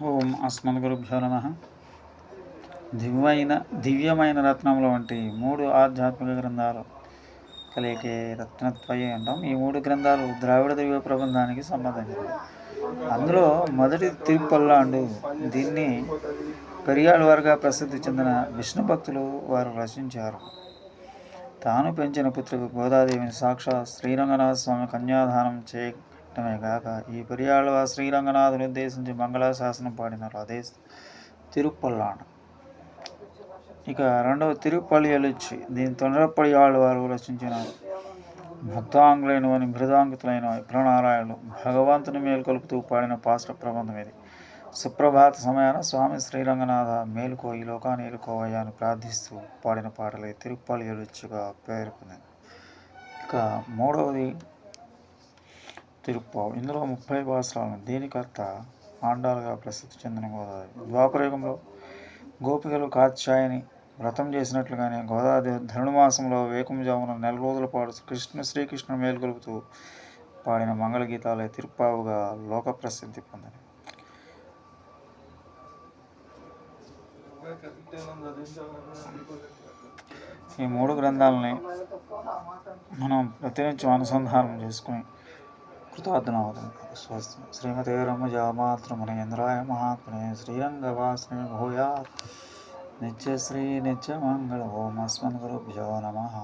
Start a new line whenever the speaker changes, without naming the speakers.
ఓం అస్మద్గురుభ్యో నమ. దివ్యమైన రత్నముల వంటి మూడు ఆధ్యాత్మిక గ్రంథాలు కలిగే రత్నత్వయి అంటాం. ఈ మూడు గ్రంథాలు ద్రావిడ దివ్య ప్రబంధానికి సంబంధించినవి. అందులో మొదటి తిరుపల్లాండు. దీన్ని పెరియాళ్వారుగా ప్రసిద్ధి చెందిన విష్ణు భక్తులు వారు రచించారు. తాను పెంచిన పుత్రిక గోదాదేవిని సాక్షాత్ శ్రీరంగనాథ స్వామి కన్యాదానం చేయటమే కాక ఈ పెరియాళ్వారు శ్రీరంగనాథుని ఉద్దేశించి మంగళాశాసనం పాడినారు. అదే తిరుపల్లాండు. ఇక రెండవ తిరుపల్లి ఎలుచి. దీని తొండరపడియాళ్వారు రచించిన భక్తాంగులైన మృదాంకితులైన విప్రనారాయణులు భగవంతుని మేలుకొలుపుతూ పాడిన పాశ్ర ప్రబంధం ఇది. సుప్రభాత సమయాన స్వామి శ్రీరంగనాథ మేలుకో, ఈ లోకాన్ని ఏలుకోవయ్యా అని ప్రార్థిస్తూ పాడిన పాటలే తిరుపల్లి ఎలుచుగా పేరు పొందింది. ఇక మూడవది తిరుప్పావు. ఇందులో 30 పాసురాలను. దీనికర్త ఆండాలుగా ప్రసిద్ధి చెందిన గోదావరి. ద్వాపరయుగంలో గోపికలు కాత్యాయని వ్రతం చేసినట్లుగానే గోదాదేవి ధనుర్మాసంలో వేకువజామున 4 రోజుల పాటు శ్రీకృష్ణుడు మేలుకొలుపుతూ పాడిన మంగళ గీతాలే తిరుప్పావుగా లోక ప్రసిద్ధి పొందినవి. ఈ మూడు గ్రంథాలని మనం ప్రతినిత్యం అనుసంధానం చేసుకుని కృతార్థనవుతాం. స్వస్తి. శ్రీమతే రమజామాతృమునేంద్రాయ మహాత్మనే శ్రీరంగవాసిని భూయాత్ నిత్యశ్రీ నిత్యమంగళ. ఓం అస్మద్గురుభ్యో నమః.